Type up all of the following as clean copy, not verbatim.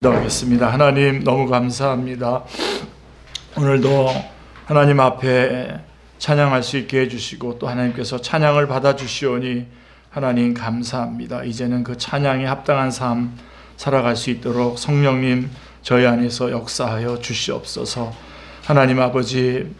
기도하겠습니다. 하나님 너무 감사합니다. 오늘도 하나님 앞에 찬양할 수 있게 해주시고 또 하나님께서 찬양을 받아주시오니 하나님 감사합니다. 이제는 그 찬양에 합당한 삶 살아갈 수 있도록 성령님 저희 안에서 역사하여 주시옵소서. 하나님 아버지,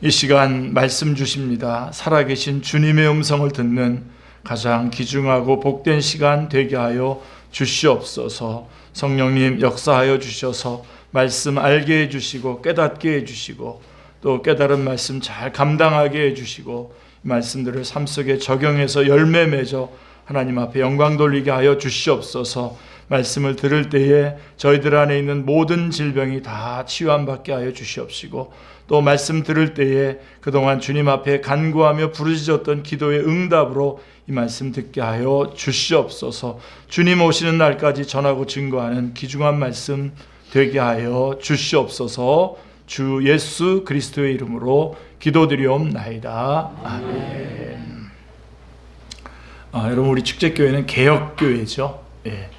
이 시간 말씀 주십니다. 살아계신 주님의 음성을 듣는 가장 귀중하고 복된 시간 되게 하여 주시옵소서. 성령님 역사하여 주셔서 말씀 알게 해주시고 깨닫게 해주시고 또 깨달은 말씀 잘 감당하게 해주시고 말씀들을 삶 속에 적용해서 열매 맺어 하나님 앞에 영광 돌리게 하여 주시옵소서. 말씀을 들을 때에 저희들 안에 있는 모든 질병이 다 치유함받게 하여 주시옵시고 또 말씀 들을 때에 그동안 주님 앞에 간구하며 부르짖었던 기도의 응답으로 이 말씀 듣게 하여 주시옵소서. 주님 오시는 날까지 전하고 증거하는 귀중한 말씀 되게 하여 주시옵소서. 주 예수 그리스도의 이름으로 기도드리옵나이다. 아멘. 여러분, 우리 축제교회는 개혁교회죠. 예.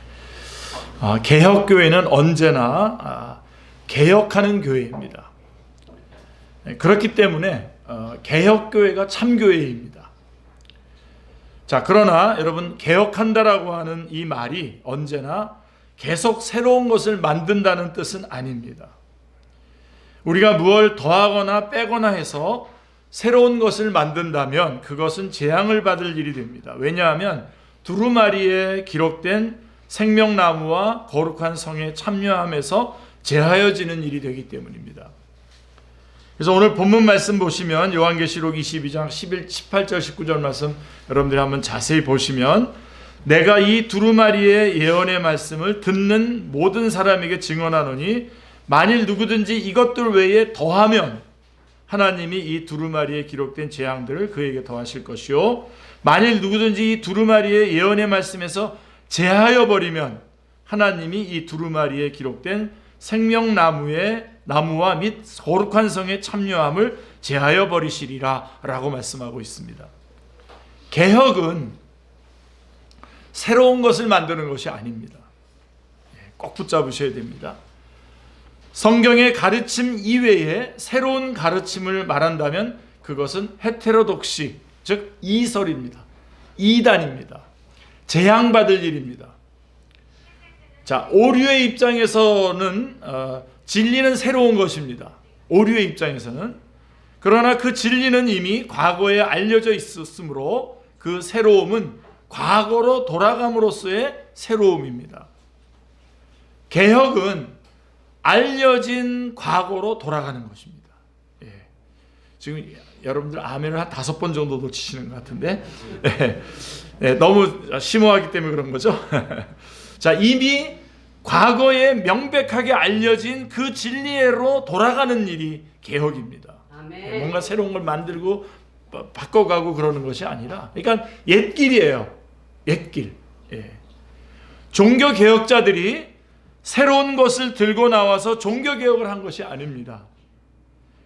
개혁교회는 언제나 개혁하는 교회입니다. 그렇기 때문에 개혁교회가 참교회입니다. 자, 그러나 여러분, 개혁한다라고 하는 이 말이 언제나 계속 새로운 것을 만든다는 뜻은 아닙니다. 우리가 무엇을 더하거나 빼거나 해서 새로운 것을 만든다면 그것은 재앙을 받을 일이 됩니다. 왜냐하면 두루마리에 기록된 생명나무와 거룩한 성에 참여하면서 제하여지는 일이 되기 때문입니다. 그래서 오늘 본문 말씀 보시면 요한계시록 22장 18절 19절 말씀 여러분들이 한번 자세히 보시면 내가 이 두루마리의 예언의 말씀을 듣는 모든 사람에게 증언하노니 만일 누구든지 이것들 외에 더하면 하나님이 이 두루마리에 기록된 재앙들을 그에게 더하실 것이요 만일 누구든지 이 두루마리의 예언의 말씀에서 제하여 버리면 하나님이 이 두루마리에 기록된 생명나무와 및 거룩한 성의 참여함을 제하여 버리시리라 라고 말씀하고 있습니다. 개혁은 새로운 것을 만드는 것이 아닙니다. 꼭 붙잡으셔야 됩니다. 성경의 가르침 이외에 새로운 가르침을 말한다면 그것은 헤테로독시, 즉 이설입니다. 이단입니다. 재앙받을 일입니다. 자, 오류의 입장에서는 진리는 새로운 것입니다. 오류의 입장에서는. 그러나 그 진리는 이미 과거에 알려져 있었으므로 그 새로움은 과거로 돌아감으로써의 새로움입니다. 개혁은 알려진 과거로 돌아가는 것입니다. 예. 지금 여러분들 아멘을 한 5번 정도도 치시는 것 같은데 너무 심오하기 때문에 그런 거죠. 자, 이미 과거에 명백하게 알려진 그 진리로 돌아가는 일이 개혁입니다. 아멘. 뭔가 새로운 걸 만들고 바꿔가고 그러는 것이 아니라, 그러니까 옛길이에요. 옛길. 예. 종교 개혁자들이 새로운 것을 들고 나와서 종교 개혁을 한 것이 아닙니다.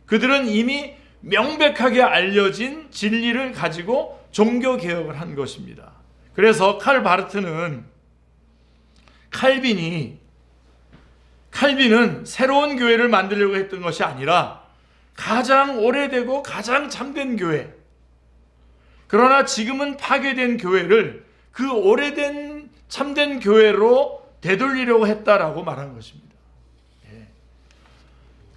그들은 이미 명백하게 알려진 진리를 가지고 종교 개혁을 한 것입니다. 그래서 칼빈은 새로운 교회를 만들려고 했던 것이 아니라 가장 오래되고 가장 참된 교회, 그러나 지금은 파괴된 교회를 그 오래된 참된 교회로 되돌리려고 했다라고 말한 것입니다. 예.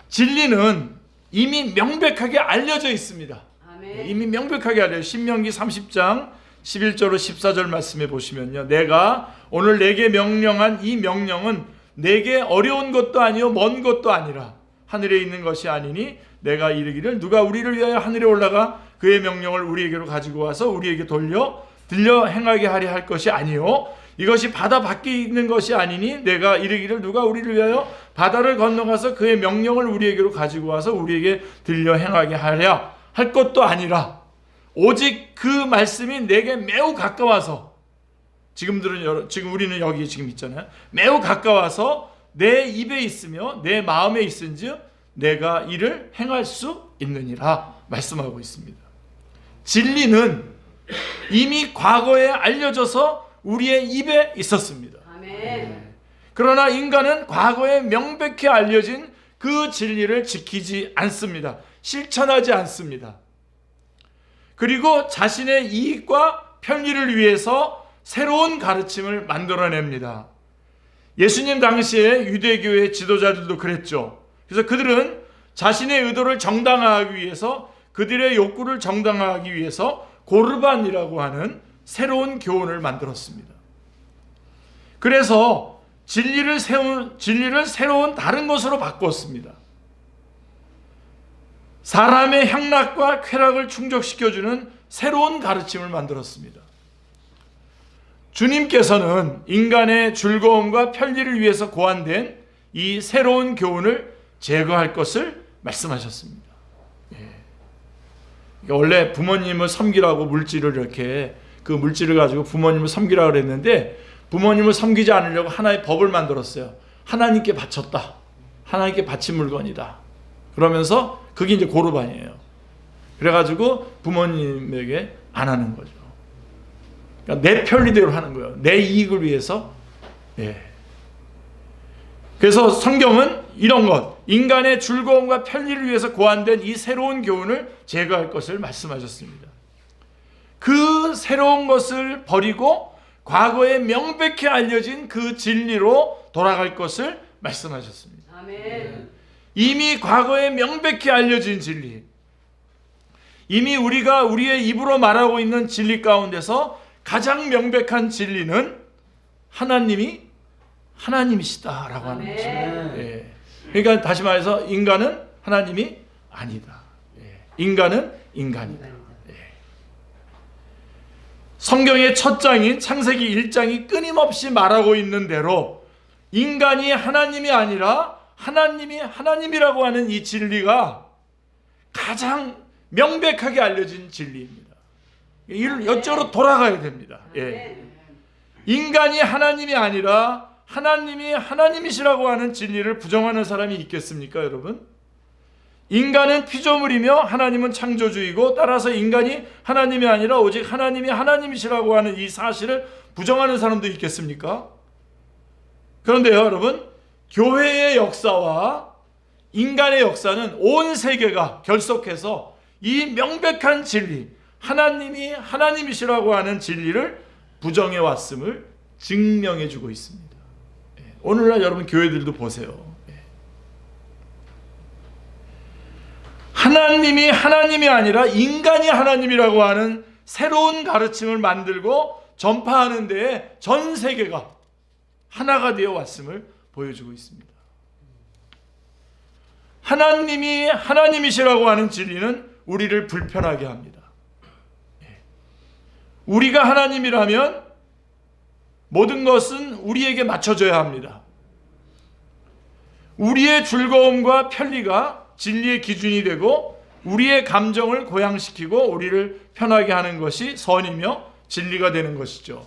진리는 이미 명백하게 알려져 있습니다. 아멘. 이미 명백하게 알려져. 신명기 30장 11절로 14절 말씀에 보시면요, 내가 오늘 내게 명령한 이 명령은 내게 어려운 것도 아니요 먼 것도 아니라 하늘에 있는 것이 아니니 내가 이르기를 누가 우리를 위하여 하늘에 올라가 그의 명령을 우리에게로 가지고 와서 우리에게 들려 행하게 하려 할 것이 아니요 이것이 바다 밖에 있는 것이 아니니 내가 이르기를 누가 우리를 위하여 바다를 건너가서 그의 명령을 우리에게로 가지고 와서 우리에게 들려 행하게 하려 할 것도 아니라 오직 그 말씀이 내게 매우 가까워서 지금 우리는 여기 지금 있잖아요. 매우 가까워서 내 입에 있으며 내 마음에 있은즉 내가 이를 행할 수 있느니라 말씀하고 있습니다. 진리는 이미 과거에 알려져서 우리의 입에 있었습니다. 아멘. 그러나 인간은 과거에 명백히 알려진 그 진리를 지키지 않습니다. 실천하지 않습니다. 그리고 자신의 이익과 편리를 위해서 새로운 가르침을 만들어냅니다. 예수님 당시에 유대교의 지도자들도 그랬죠. 그래서 그들은 자신의 의도를 정당화하기 위해서, 그들의 욕구를 정당화하기 위해서 고르반이라고 하는 새로운 교훈을 만들었습니다. 그래서 진리를 새로운 다른 것으로 바꿨습니다. 사람의 향락과 쾌락을 충족시켜주는 새로운 가르침을 만들었습니다. 주님께서는 인간의 즐거움과 편리를 위해서 고안된 이 새로운 교훈을 제거할 것을 말씀하셨습니다. 원래 부모님을 섬기라고 물질을 이렇게, 그 물질을 가지고 부모님을 섬기라고 그랬는데, 부모님을 섬기지 않으려고 하나의 법을 만들었어요. 하나님께 바쳤다. 하나님께 바친 물건이다. 그러면서 그게 이제 고르반이에요. 그래가지고 부모님에게 안 하는 거죠. 그러니까 내 편리대로 하는 거예요. 내 이익을 위해서. 그래서 성경은 이런 것, 인간의 즐거움과 편리를 위해서 고안된 이 새로운 교훈을 제거할 것을 말씀하셨습니다. 그 새로운 것을 버리고 과거에 명백히 알려진 그 진리로 돌아갈 것을 말씀하셨습니다. 아멘. 이미 과거에 명백히 알려진 진리, 이미 우리가 우리의 입으로 말하고 있는 진리 가운데서 가장 명백한 진리는 하나님이시다라고 하는 것입니다. 그러니까 다시 말해서 인간은 하나님이 아니다. 인간은 인간이다. 성경의 첫 장인 창세기 1장이 끊임없이 말하고 있는 대로 인간이 하나님이 아니라 하나님이 하나님이라고 하는 이 진리가 가장 명백하게 알려진 진리입니다. 이쪽으로 돌아가야 됩니다. 인간이 하나님이 아니라 하나님이 하나님이시라고 하는 진리를 부정하는 사람이 있겠습니까, 여러분? 인간은 피조물이며 하나님은 창조주이고, 따라서 인간이 하나님이 아니라 오직 하나님이 하나님이시라고 하는 이 사실을 부정하는 사람도 있겠습니까? 그런데요, 여러분, 교회의 역사와 인간의 역사는 온 세계가 결속해서 이 명백한 진리, 하나님이 하나님이시라고 하는 진리를 부정해 왔음을 증명해 주고 있습니다. 오늘날 여러분 교회들도 보세요. 하나님이 하나님이 아니라 인간이 하나님이라고 하는 새로운 가르침을 만들고 전파하는 데에 전 세계가 하나가 되어 왔음을 보여주고 있습니다. 하나님이 하나님이시라고 하는 진리는 우리를 불편하게 합니다. 우리가 하나님이라면 모든 것은 우리에게 맞춰져야 합니다. 우리의 즐거움과 편리가 진리의 기준이 되고 우리의 감정을 고양시키고 우리를 편하게 하는 것이 선이며 진리가 되는 것이죠.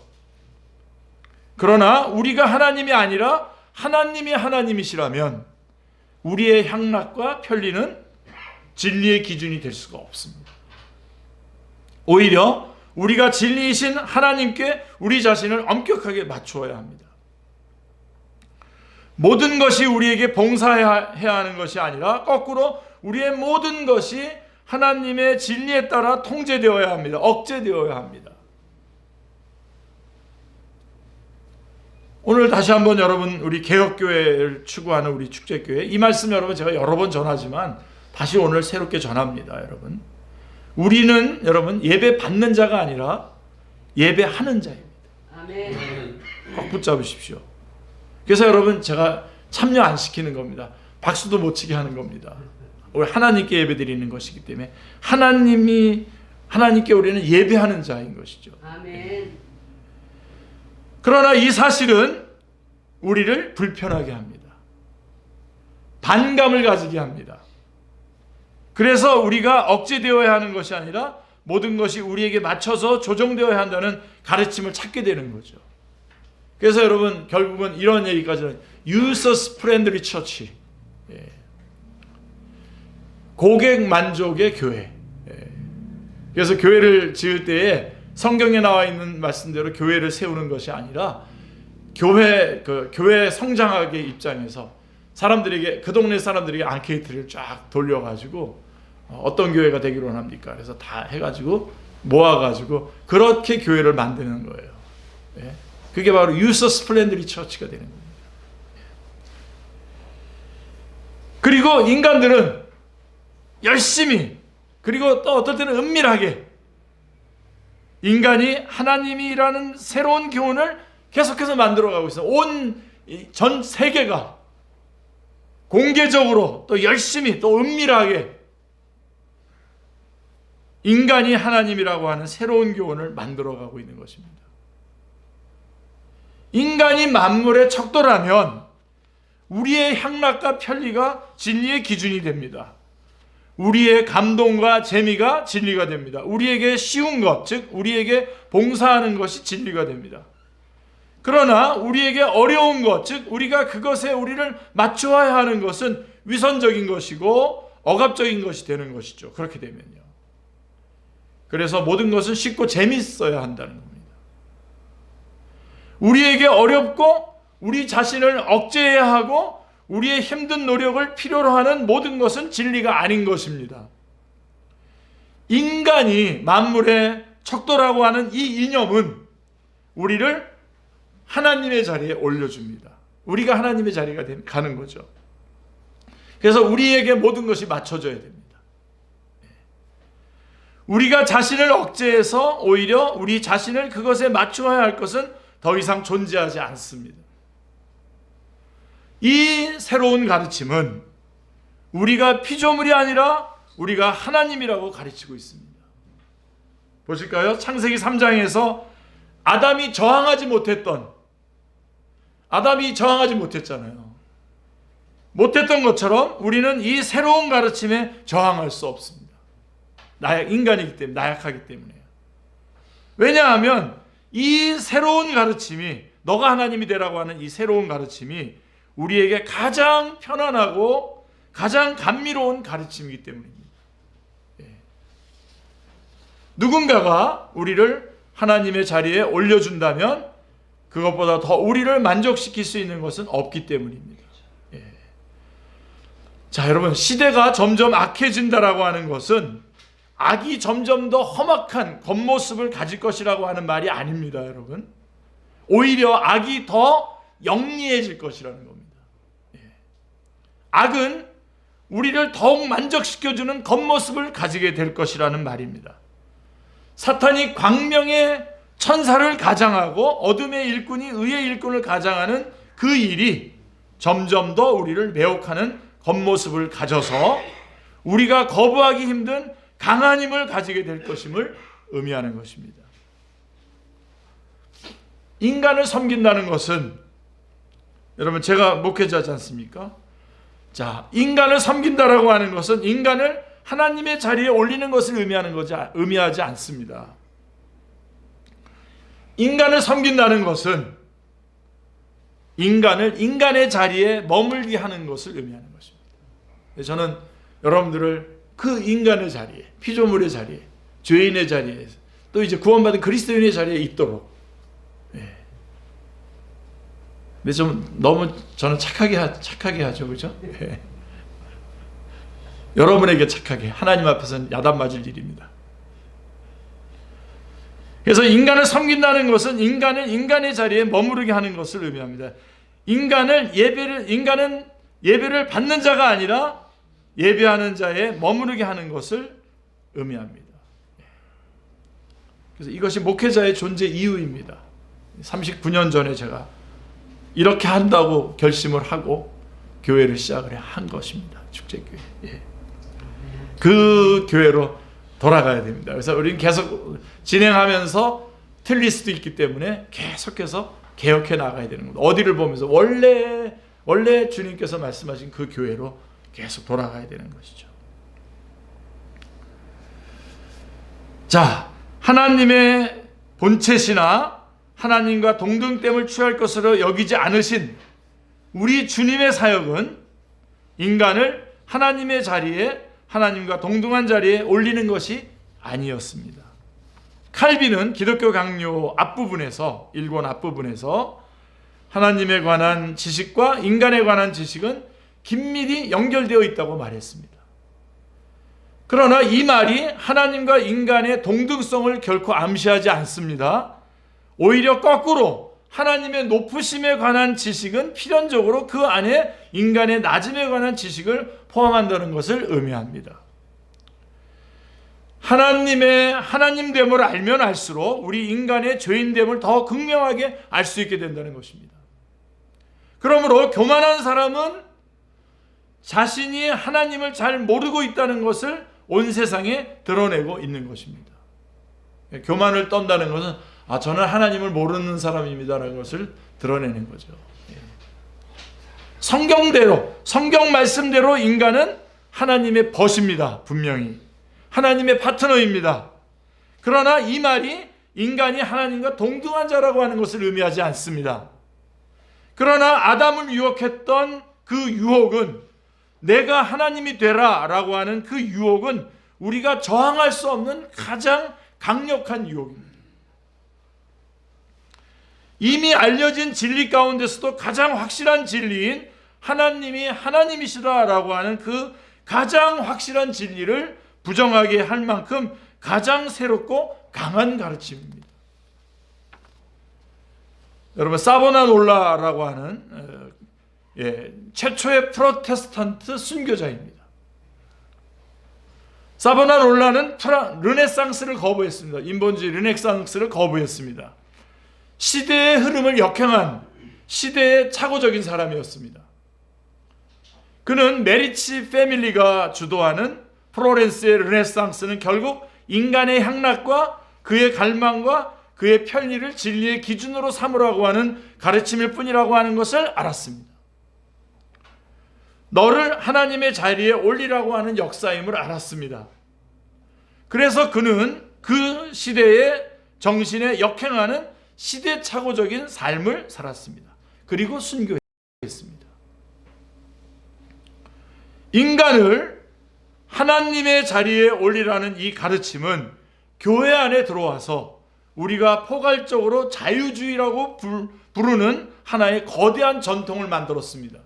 그러나 우리가 하나님이 아니라 하나님이 하나님이시라면 우리의 향락과 편리는 진리의 기준이 될 수가 없습니다. 오히려 우리가 진리이신 하나님께 우리 자신을 엄격하게 맞추어야 합니다. 모든 것이 우리에게 봉사해야 하는 것이 아니라 거꾸로 우리의 모든 것이 하나님의 진리에 따라 통제되어야 합니다. 억제되어야 합니다. 오늘 다시 한번 여러분, 우리 개혁교회를 추구하는 우리 축제교회, 이 말씀 여러분 제가 여러 번 전하지만 다시 오늘 새롭게 전합니다. 여러분, 우리는 여러분 예배 받는 자가 아니라 예배하는 자입니다. 아멘. 꼭 붙잡으십시오. 그래서 여러분 제가 참여 안 시키는 겁니다. 박수도 못 치게 하는 겁니다. 우리 하나님께 예배 드리는 것이기 때문에 하나님께 우리는 예배하는 자인 것이죠. 아멘. 그러나 이 사실은 우리를 불편하게 합니다. 반감을 가지게 합니다. 그래서 우리가 억제되어야 하는 것이 아니라 모든 것이 우리에게 맞춰서 조정되어야 한다는 가르침을 찾게 되는 거죠. 그래서 여러분 결국은 이런 얘기까지는 Users Friendly Church, 고객 만족의 교회. 그래서 교회를 지을 때에 성경에 나와 있는 말씀대로 교회를 세우는 것이 아니라 교회 성장하기 입장에서 사람들에게, 그 동네 사람들에게 앙케이트를 쫙 돌려가지고 어떤 교회가 되기로 합니까? 그래서 다 해가지고 모아가지고 그렇게 교회를 만드는 거예요. 예. 그게 바로 유서 스플렌더리 처치가 되는 겁니다. 그리고 인간들은 열심히, 그리고 또 어떨 때는 은밀하게 인간이 하나님이라는 새로운 교훈을 계속해서 만들어가고 있어요. 온 전 세계가 공개적으로 또 열심히 또 은밀하게 인간이 하나님이라고 하는 새로운 교훈을 만들어가고 있는 것입니다. 인간이 만물의 척도라면 우리의 향락과 편리가 진리의 기준이 됩니다. 우리의 감동과 재미가 진리가 됩니다. 우리에게 쉬운 것, 즉 우리에게 봉사하는 것이 진리가 됩니다. 그러나 우리에게 어려운 것, 즉 우리가 그것에 우리를 맞추어야 하는 것은 위선적인 것이고 억압적인 것이 되는 것이죠. 그렇게 되면요. 그래서 모든 것은 쉽고 재밌어야 한다는 겁니다. 우리에게 어렵고 우리 자신을 억제해야 하고 우리의 힘든 노력을 필요로 하는 모든 것은 진리가 아닌 것입니다. 인간이 만물의 척도라고 하는 이 이념은 우리를 하나님의 자리에 올려줍니다. 우리가 하나님의 자리가 가는 거죠. 그래서 우리에게 모든 것이 맞춰져야 됩니다. 우리가 자신을 억제해서 오히려 우리 자신을 그것에 맞추어야 할 것은 더 이상 존재하지 않습니다. 이 새로운 가르침은 우리가 피조물이 아니라 우리가 하나님이라고 가르치고 있습니다. 보실까요? 창세기 3장에서 아담이 저항하지 못했잖아요. 못했던 것처럼 우리는 이 새로운 가르침에 저항할 수 없습니다. 인간이기 때문에, 나약하기 때문에요. 왜냐하면 이 새로운 가르침이, 너가 하나님이 되라고 하는 이 새로운 가르침이 우리에게 가장 편안하고 가장 감미로운 가르침이기 때문입니다. 누군가가 우리를 하나님의 자리에 올려준다면 그것보다 더 우리를 만족시킬 수 있는 것은 없기 때문입니다. 자, 여러분, 시대가 점점 악해진다라고 하는 것은 악이 점점 더 험악한 겉모습을 가질 것이라고 하는 말이 아닙니다, 여러분. 오히려 악이 더 영리해질 것이라는 겁니다. 악은 우리를 더욱 만족시켜주는 겉모습을 가지게 될 것이라는 말입니다. 사탄이 광명의 천사를 가장하고 어둠의 일꾼이 의의 일꾼을 가장하는 그 일이 점점 더 우리를 매혹하는 겉모습을 가져서 우리가 거부하기 힘든 강한 힘을 가지게 될 것임을 의미하는 것입니다. 인간을 섬긴다는 것은, 여러분, 제가 목회자지 않습니까? 자, 인간을 섬긴다라고 하는 것은 인간을 하나님의 자리에 올리는 것을 의미하지 않습니다. 인간을 섬긴다는 것은 인간을 인간의 자리에 머물게 하는 것을 의미하는 것입니다. 저는 여러분들을 그 인간의 자리에, 피조물의 자리에, 죄인의 자리에, 또 이제 구원받은 그리스도인의 자리에 있도록. 근데 좀 너무 저는 착하게 하죠, 그죠? 여러분에게 착하게, 하나님 앞에서는 야단 맞을 일입니다. 그래서 인간을 섬긴다는 것은 인간을 인간의 자리에 머무르게 하는 것을 의미합니다. 인간은 예배를 받는 자가 아니라 예배하는 자에 머무르게 하는 것을 의미합니다. 그래서 이것이 목회자의 존재 이유입니다. 39년 전에 제가 이렇게 한다고 결심을 하고 교회를 시작을 한 것입니다. 축제교회. 그 교회로 돌아가야 됩니다. 그래서 우리는 계속 진행하면서 틀릴 수도 있기 때문에 계속해서 개혁해 나가야 되는 겁니다. 어디를 보면서 원래 주님께서 말씀하신 그 교회로 계속 돌아가야 되는 것이죠. 자, 하나님의 본체시나 하나님과 동등됨을 취할 것으로 여기지 않으신 우리 주님의 사역은 인간을 하나님의 자리에, 하나님과 동등한 자리에 올리는 것이 아니었습니다. 칼빈은 기독교 강요 앞부분에서, 일권 앞부분에서 하나님에 관한 지식과 인간에 관한 지식은 긴밀히 연결되어 있다고 말했습니다. 그러나 이 말이 하나님과 인간의 동등성을 결코 암시하지 않습니다. 오히려 거꾸로 하나님의 높으심에 관한 지식은 필연적으로 그 안에 인간의 낮음에 관한 지식을 포함한다는 것을 의미합니다. 하나님의 하나님됨을 알면 알수록 우리 인간의 죄인됨을 더 극명하게 알 수 있게 된다는 것입니다. 그러므로 교만한 사람은 자신이 하나님을 잘 모르고 있다는 것을 온 세상에 드러내고 있는 것입니다. 교만을 떤다는 것은 저는 하나님을 모르는 사람입니다라는 것을 드러내는 거죠. 성경대로, 성경 말씀대로 인간은 하나님의 벗입니다. 분명히 하나님의 파트너입니다. 그러나 이 말이 인간이 하나님과 동등한 자라고 하는 것을 의미하지 않습니다. 그러나 아담을 유혹했던 그 유혹은, 내가 하나님이 되라 라고 하는 그 유혹은 우리가 저항할 수 없는 가장 강력한 유혹입니다. 이미 알려진 진리 가운데서도 가장 확실한 진리인 하나님이 하나님이시다라고 하는 그 가장 확실한 진리를 부정하게 할 만큼 가장 새롭고 강한 가르침입니다. 여러분, 사보나롤라라고 하는 최초의 프로테스탄트 순교자입니다. 사보나롤라는 르네상스를 거부했습니다. 인본주의 르네상스를 거부했습니다. 시대의 흐름을 역행한 시대의 착오적인 사람이었습니다. 그는 메리치 패밀리가 주도하는 플로렌스의 르네상스는 결국 인간의 향락과 그의 갈망과 그의 편리를 진리의 기준으로 삼으라고 하는 가르침일 뿐이라고 하는 것을 알았습니다. 너를 하나님의 자리에 올리라고 하는 역사임을 알았습니다. 그래서 그는 그 시대의 정신에 역행하는 시대착오적인 삶을 살았습니다. 그리고 순교했습니다. 인간을 하나님의 자리에 올리라는 이 가르침은 교회 안에 들어와서 우리가 포괄적으로 자유주의라고 부르는 하나의 거대한 전통을 만들었습니다.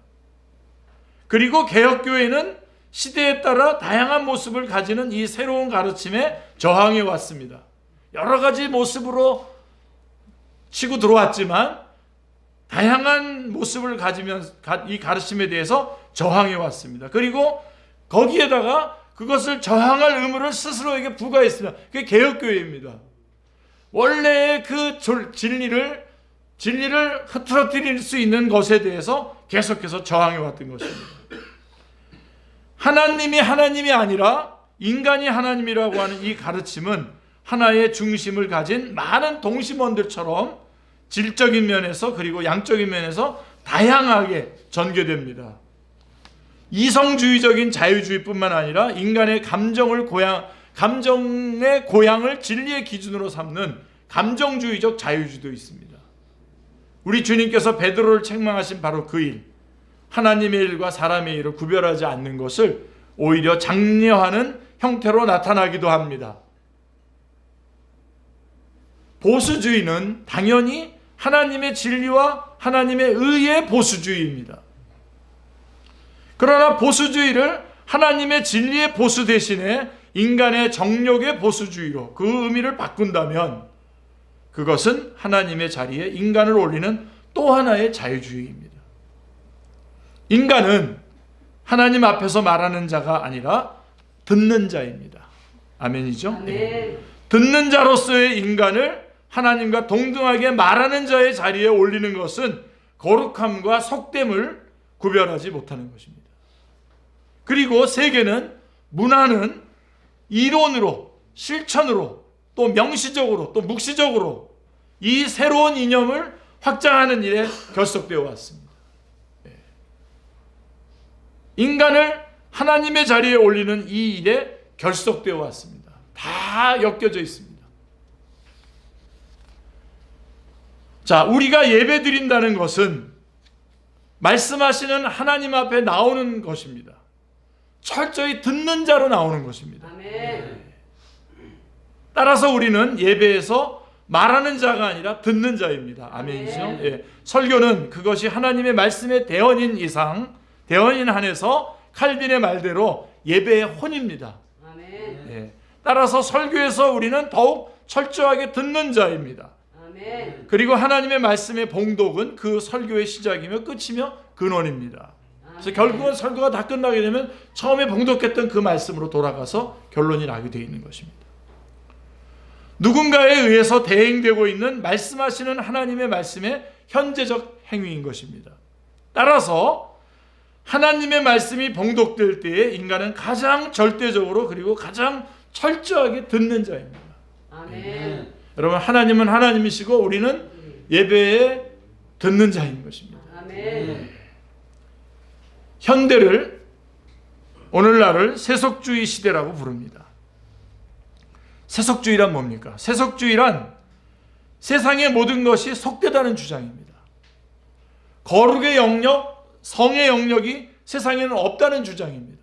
그리고 개혁교회는 시대에 따라 다양한 모습을 가지는 이 새로운 가르침에 저항해 왔습니다. 여러 가지 모습으로 치고 들어왔지만 다양한 모습을 가지면 이 가르침에 대해서 저항해 왔습니다. 그리고 거기에다가 그것을 저항할 의무를 스스로에게 부과했습니다. 그게 개혁교회입니다. 원래의 그 진리를 흐트러뜨릴 수 있는 것에 대해서 계속해서 저항해 왔던 것입니다. 하나님이 아니라 인간이 하나님이라고 하는 이 가르침은 하나의 중심을 가진 많은 동심원들처럼 질적인 면에서 그리고 양적인 면에서 다양하게 전개됩니다. 이성주의적인 자유주의뿐만 아니라 인간의 감정의 고향을 진리의 기준으로 삼는 감정주의적 자유주의도 있습니다. 우리 주님께서 베드로를 책망하신 바로 그 일, 하나님의 일과 사람의 일을 구별하지 않는 것을 오히려 장려하는 형태로 나타나기도 합니다. 보수주의는 당연히 하나님의 진리와 하나님의 의의 보수주의입니다. 그러나 보수주의를 하나님의 진리의 보수 대신에 인간의 정욕의 보수주의로 그 의미를 바꾼다면 그것은 하나님의 자리에 인간을 올리는 또 하나의 자유주의입니다. 인간은 하나님 앞에서 말하는 자가 아니라 듣는 자입니다. 아멘이죠? 아멘. 듣는 자로서의 인간을 하나님과 동등하게 말하는 자의 자리에 올리는 것은 거룩함과 속됨을 구별하지 못하는 것입니다. 그리고 세계는, 문화는 이론으로, 실천으로, 또 명시적으로, 또 묵시적으로 이 새로운 이념을 확장하는 일에 결속되어 왔습니다. 인간을 하나님의 자리에 올리는 이 일에 결속되어 왔습니다. 다 엮여져 있습니다. 자, 우리가 예배 드린다는 것은 말씀하시는 하나님 앞에 나오는 것입니다. 철저히 듣는 자로 나오는 것입니다. 아멘. 따라서 우리는 예배에서 말하는 자가 아니라 듣는 자입니다. 아멘이죠? 예. 설교는 그것이 하나님의 말씀의 대언인 이상, 대언인 한해서 칼빈의 말대로 예배의 혼입니다. 아멘. 예. 따라서 설교에서 우리는 더욱 철저하게 듣는 자입니다. 아멘. 그리고 하나님의 말씀의 봉독은 그 설교의 시작이며 끝이며 근원입니다. 그래서 결국은 설교가 다 끝나게 되면 처음에 봉독했던 그 말씀으로 돌아가서 결론이 나게 되어 있는 것입니다. 누군가에 의해서 대행되고 있는 말씀하시는 하나님의 말씀의 현재적 행위인 것입니다. 따라서 하나님의 말씀이 봉독될 때에 인간은 가장 절대적으로 그리고 가장 철저하게 듣는 자입니다. 아멘. 여러분, 하나님은 하나님이시고 우리는 예배에 듣는 자인 것입니다. 아멘. 현대를, 오늘날을 세속주의 시대라고 부릅니다. 세속주의란 뭡니까? 세속주의란 세상의 모든 것이 속되다는 주장입니다. 거룩의 영역, 성의 영역이 세상에는 없다는 주장입니다.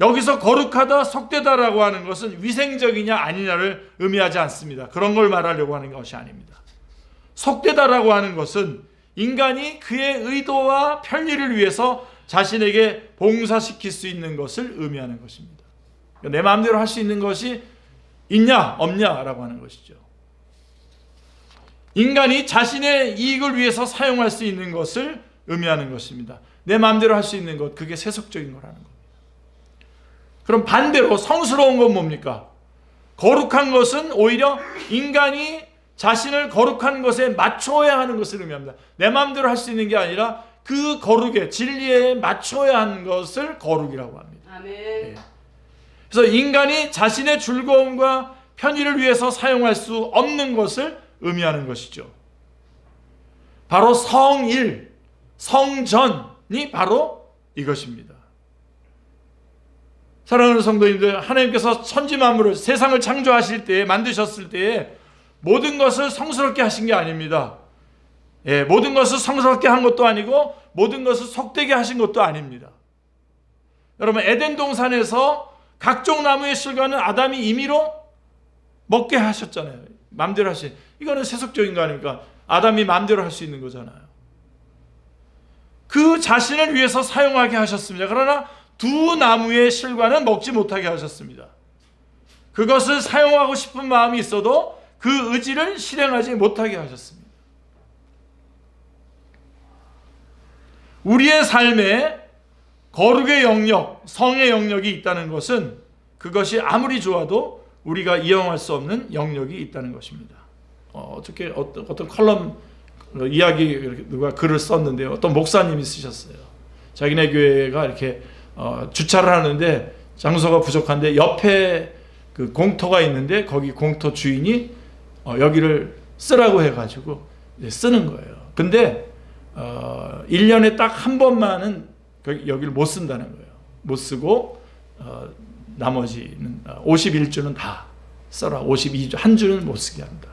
여기서 거룩하다, 속되다라고 하는 것은 위생적이냐 아니냐를 의미하지 않습니다. 그런 걸 말하려고 하는 것이 아닙니다. 속되다라고 하는 것은 인간이 그의 의도와 편리를 위해서 자신에게 봉사시킬 수 있는 것을 의미하는 것입니다. 내 마음대로 할 수 있는 것이 있냐 없냐라고 하는 것이죠. 인간이 자신의 이익을 위해서 사용할 수 있는 것을 의미하는 것입니다. 내 마음대로 할 수 있는 것, 그게 세속적인 거라는 겁니다. 그럼 반대로 성스러운 건 뭡니까? 거룩한 것은 오히려 인간이 자신을 거룩한 것에 맞춰야 하는 것을 의미합니다. 내 마음대로 할 수 있는 게 아니라 그 거룩에, 진리에 맞춰야 하는 것을 거룩이라고 합니다. 아멘. 예. 그래서 인간이 자신의 즐거움과 편의를 위해서 사용할 수 없는 것을 의미하는 것이죠. 바로 성일, 성전이 바로 이것입니다. 사랑하는 성도님들, 하나님께서 천지 만물을, 세상을 창조하실 때에, 만드셨을 때에 모든 것을 성스럽게 하신 게 아닙니다. 예, 모든 것을 성스럽게 한 것도 아니고 모든 것을 속되게 하신 것도 아닙니다. 여러분, 에덴 동산에서 각종 나무의 실과는 아담이 임의로 먹게 하셨잖아요. 마음대로 하신. 이거는 세속적인 거 아닙니까? 아담이 마음대로 할 수 있는 거잖아요. 그 자신을 위해서 사용하게 하셨습니다. 그러나 두 나무의 실과는 먹지 못하게 하셨습니다. 그것을 사용하고 싶은 마음이 있어도 그 의지를 실행하지 못하게 하셨습니다. 우리의 삶에 거룩의 영역, 성의 영역이 있다는 것은 그것이 아무리 좋아도 우리가 이용할 수 없는 영역이 있다는 것입니다. 어떻게 어떤 컬럼 이야기 이렇게 누가 글을 썼는데요. 어떤 목사님이 쓰셨어요. 자기네 교회가 이렇게 주차를 하는데 장소가 부족한데 옆에 그 공터가 있는데 거기 공터 주인이 여기를 쓰라고 해가지고 쓰는 거예요. 근데 1년에 딱 한 번만은 여기를 못 쓴다는 거예요. 못 쓰고 나머지는 51주는 다 써라. 52주 한 주는 못 쓰게 한다.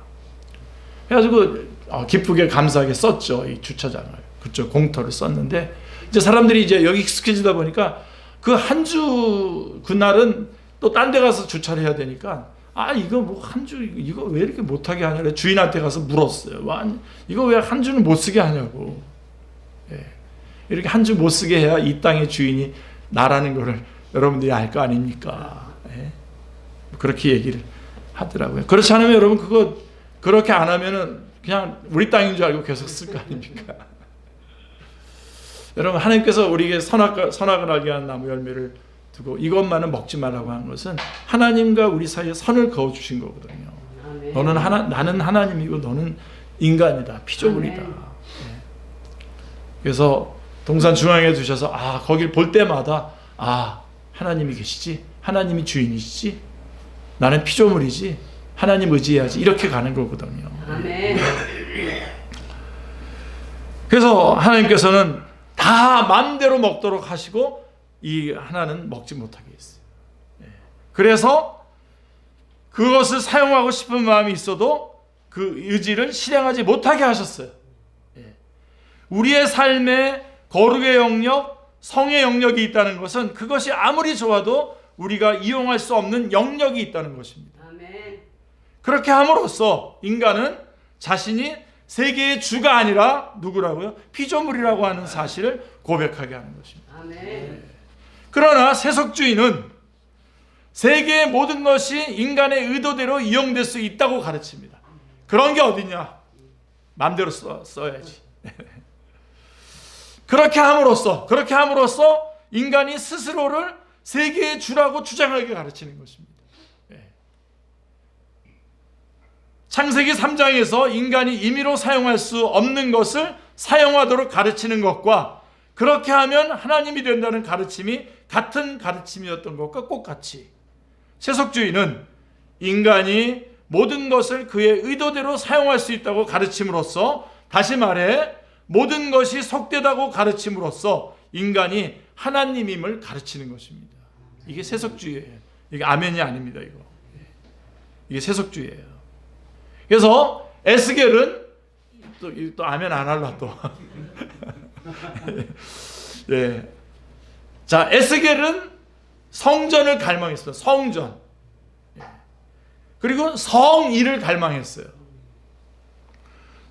그래가지고 기쁘게 감사하게 썼죠. 이 주차장을. 그쪽 공터를 썼는데 이제 사람들이 이제 여기 익숙해지다 보니까 그 한 주 그날은 또 딴 데 가서 주차를 해야 되니까 이거 뭐 한 주 이거 왜 이렇게 못하게 하냐 주인한테 가서 물었어요. 이거 왜 한 주는 못 쓰게 하냐고. 예. 이렇게 한 주 못 쓰게 해야 이 땅의 주인이 나라는 거를 여러분들이 알 거 아닙니까? 예. 그렇게 얘기를 하더라고요. 그렇지 않으면 여러분 그거 그렇게 안 하면은 그냥 우리 땅인 줄 알고 계속 쓸 거 아닙니까? 여러분, 하나님께서 우리에게 선악을 알게 하는 나무 열매를 두고 이것만은 먹지 말라고 하는 것은 하나님과 우리 사이에 선을 그어 주신 거거든요. 아멘. 나는 하나님이고 너는 인간이다, 피조물이다. 네. 그래서 동산 중앙에 두셔서 거길 볼 때마다 하나님이 계시지, 하나님이 주인이시지, 나는 피조물이지, 하나님 의지해야지, 이렇게 가는 거거든요. 아멘. 그래서 하나님께서는 다 마음대로 먹도록 하시고 이 하나는 먹지 못하게 했어요. 그래서 그것을 사용하고 싶은 마음이 있어도 그 의지를 실행하지 못하게 하셨어요. 우리의 삶에 거룩의 영역, 성의 영역이 있다는 것은 그것이 아무리 좋아도 우리가 이용할 수 없는 영역이 있다는 것입니다. 아멘. 그렇게 함으로써 인간은 자신이 세계의 주가 아니라 누구라고요? 피조물이라고 하는 사실을 고백하게 하는 것입니다. 아멘. 그러나 세속주의는 세계의 모든 것이 인간의 의도대로 이용될 수 있다고 가르칩니다. 그런 게 어디냐? 마음대로 써야지. 그렇게 함으로써 인간이 스스로를 세계의 주라고 주장하게 가르치는 것입니다. 창세기 3장에서 인간이 임의로 사용할 수 없는 것을 사용하도록 가르치는 것과 그렇게 하면 하나님이 된다는 가르침이 같은 가르침이었던 것과 똑같이 세속주의는 인간이 모든 것을 그의 의도대로 사용할 수 있다고 가르침으로써, 다시 말해 모든 것이 속되다고 가르침으로써 인간이 하나님임을 가르치는 것입니다. 이게 세속주의예요. 이게 아멘이 아닙니다. 이게 세속주의예요. 그래서 에스겔은 또 아멘 안 할라 또. 예. 자, 에스겔은 성전을 갈망했어요. 성전. 그리고 성일을 갈망했어요.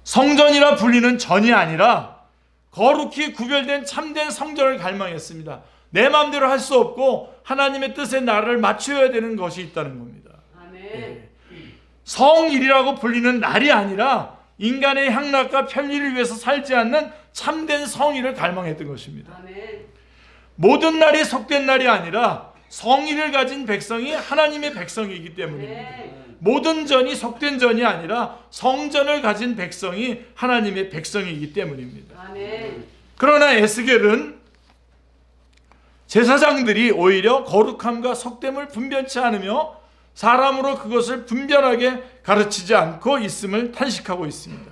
성전이라 불리는 전이 아니라 거룩히 구별된 참된 성전을 갈망했습니다. 내 마음대로 할 수 없고 하나님의 뜻에 나를 맞춰야 되는 것이 있다는 겁니다. 아멘. 성일이라고 불리는 날이 아니라 인간의 향락과 편리를 위해서 살지 않는 참된 성일을 갈망했던 것입니다. 아멘. 모든 날이 속된 날이 아니라 성일을 가진 백성이 하나님의 백성이기 때문입니다. 아멘. 모든 전이 속된 전이 아니라 성전을 가진 백성이 하나님의 백성이기 때문입니다. 아멘. 그러나 에스겔은 제사장들이 오히려 거룩함과 속됨을 분별치 않으며 사람으로 그것을 분별하게 가르치지 않고 있음을 탄식하고 있습니다.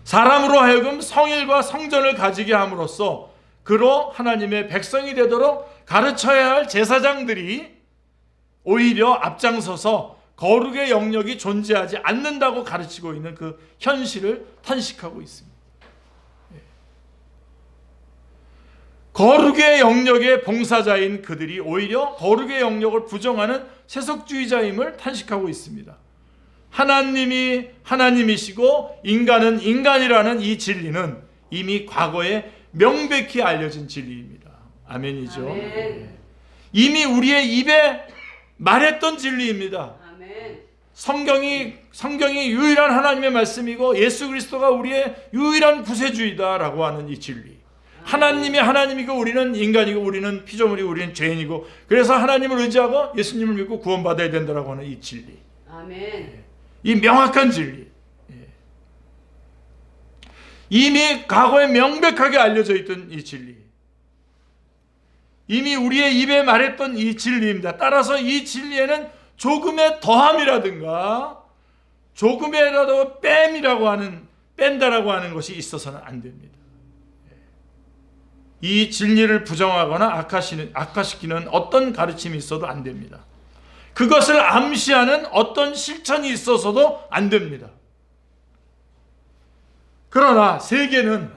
사람으로 하여금 성일과 성전을 가지게 함으로써 그로 하나님의 백성이 되도록 가르쳐야 할 제사장들이 오히려 앞장서서 거룩의 영역이 존재하지 않는다고 가르치고 있는 그 현실을 탄식하고 있습니다. 거룩의 영역의 봉사자인 그들이 오히려 거룩의 영역을 부정하는 세속주의자임을 탄식하고 있습니다. 하나님이 하나님이시고 인간은 인간이라는 이 진리는 이미 과거에 명백히 알려진 진리입니다. 아멘이죠. 아멘. 이미 우리의 입에 말했던 진리입니다. 아멘. 성경이 유일한 하나님의 말씀이고 예수 그리스도가 우리의 유일한 구세주이다라고 하는 이 진리. 하나님이 하나님이고 우리는 인간이고 우리는 피조물이고 우리는 죄인이고 그래서 하나님을 의지하고 예수님을 믿고 구원받아야 된다라고 하는 이 진리. 아멘. 이 명확한 진리. 이미 과거에 명백하게 알려져 있던 이 진리. 이미 우리의 입에 말했던 이 진리입니다. 따라서 이 진리에는 조금의 더함이라든가 조금이라도 뺀다라고 하는 것이 있어서는 안 됩니다. 이 진리를 부정하거나 악화시키는 어떤 가르침이 있어도 안 됩니다. 그것을 암시하는 어떤 실천이 있어서도 안 됩니다. 그러나 세계는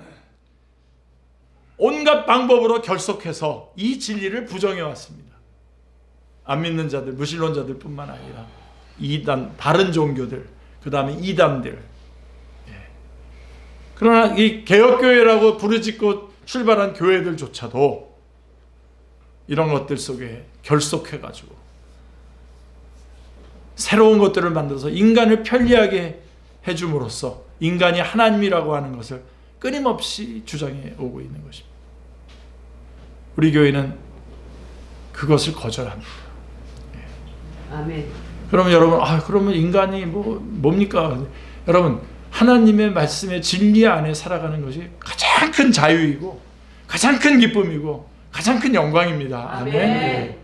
온갖 방법으로 결속해서 이 진리를 부정해 왔습니다. 안 믿는 자들, 무신론자들 뿐만 아니라 이단, 다른 종교들, 그 다음에 이단들. 그러나 이 개혁교회라고 부르짖고 출발한 교회들조차도 이런 것들 속에 결속해가지고 새로운 것들을 만들어서 인간을 편리하게 해줌으로써 인간이 하나님이라고 하는 것을 끊임없이 주장해 오고 있는 것입니다. 우리 교회는 그것을 거절합니다. 아멘. 그러면 여러분, 그러면 인간이 뭡니까? 여러분, 하나님의 말씀의 진리 안에 살아가는 것이 가장 큰 자유이고 가장 큰 기쁨이고 가장 큰 영광입니다. 아멘. 아멘.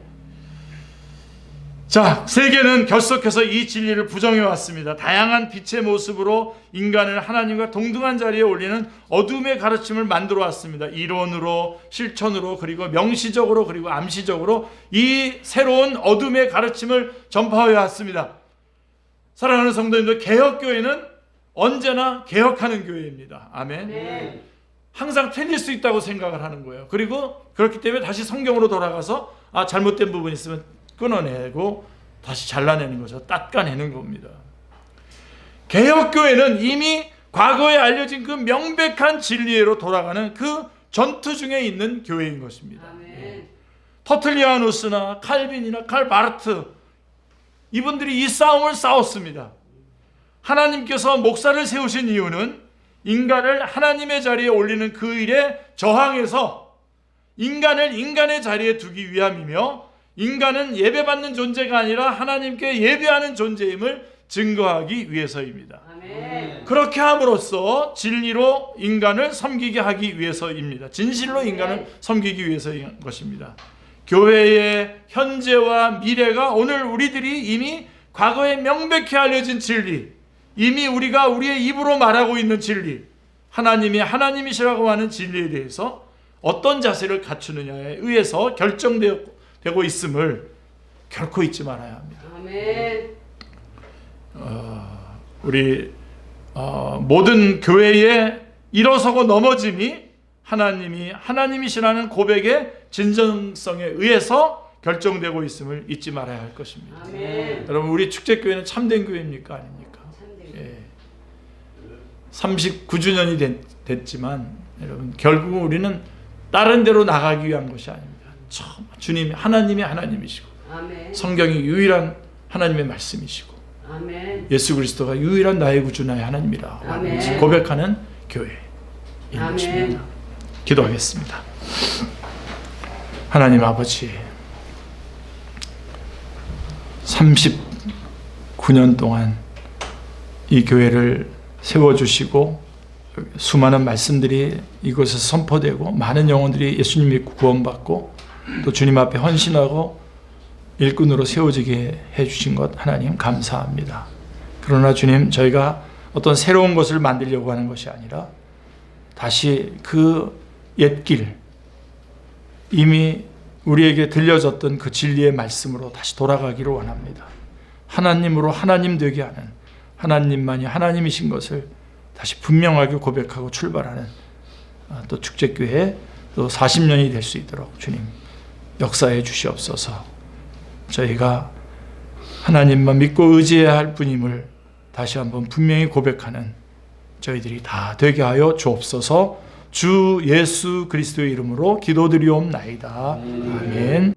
자, 세계는 결속해서 이 진리를 부정해 왔습니다. 다양한 빛의 모습으로 인간을 하나님과 동등한 자리에 올리는 어둠의 가르침을 만들어 왔습니다. 이론으로, 실천으로, 그리고 명시적으로, 그리고 암시적으로 이 새로운 어둠의 가르침을 전파해 왔습니다. 사랑하는 성도님들, 개혁교회는 언제나 개혁하는 교회입니다. 아멘. 네. 항상 틀릴 수 있다고 생각을 하는 거예요. 그리고 그렇기 때문에 다시 성경으로 돌아가서 잘못된 부분이 있으면 끊어내고 다시 잘라내는 거죠. 닦아내는 겁니다. 개혁교회는 이미 과거에 알려진 그 명백한 진리로 돌아가는 그 전투 중에 있는 교회인 것입니다. 아멘. 터틀리아누스나 칼빈이나 칼바르트, 이분들이 이 싸움을 싸웠습니다. 하나님께서 목사를 세우신 이유는 인간을 하나님의 자리에 올리는 그 일에 저항해서 인간을 인간의 자리에 두기 위함이며, 인간은 예배받는 존재가 아니라 하나님께 예배하는 존재임을 증거하기 위해서입니다. 아멘. 그렇게 함으로써 진리로 인간을 섬기게 하기 위해서입니다. 진실로 인간을 섬기기 위해서인 것입니다. 교회의 현재와 미래가 오늘 우리들이 이미 과거에 명백히 알려진 진리, 이미 우리가 우리의 입으로 말하고 있는 진리, 하나님이 하나님이시라고 하는 진리에 대해서 어떤 자세를 갖추느냐에 의해서 결정되고 있음을 결코 잊지 말아야 합니다. 아멘. 우리 모든 교회의 일어서고 넘어짐이 하나님이 하나님이시라는 고백의 진정성에 의해서 결정되고 있음을 잊지 말아야 할 것입니다. 아멘. 여러분, 우리 축제교회는 참된 교회입니까? 아닙니까? 예. 39주년이 됐지만 여러분, 결국 우리는 다른 데로 나가기 위한 것이 아닙니다. 주님이 하나님이시고 아멘. 성경이 유일한 하나님의 말씀이시고 아멘. 예수 그리스도가 유일한 나의 구주 나의 하나님이라 아멘. 고백하는 교회인 아멘. 것입니다. 기도하겠습니다. 하나님 아버지, 39년 동안 이 교회를 세워주시고 수많은 말씀들이 이곳에서 선포되고 많은 영혼들이 예수님 믿고 구원받고 또 주님 앞에 헌신하고 일꾼으로 세워지게 해주신 것 하나님 감사합니다. 그러나 주님, 저희가 어떤 새로운 것을 만들려고 하는 것이 아니라 다시 그 옛길, 이미 우리에게 들려졌던 그 진리의 말씀으로 다시 돌아가기를 원합니다. 하나님으로 하나님 되게 하는, 하나님만이 하나님이신 것을 다시 분명하게 고백하고 출발하는 또 축제교회 또 40년이 될 수 있도록 주님 역사해 주시옵소서. 저희가 하나님만 믿고 의지해야 할 뿐임을 다시 한번 분명히 고백하는 저희들이 다 되게 하여 주옵소서. 주 예수 그리스도의 이름으로 기도드리옵나이다. 아멘.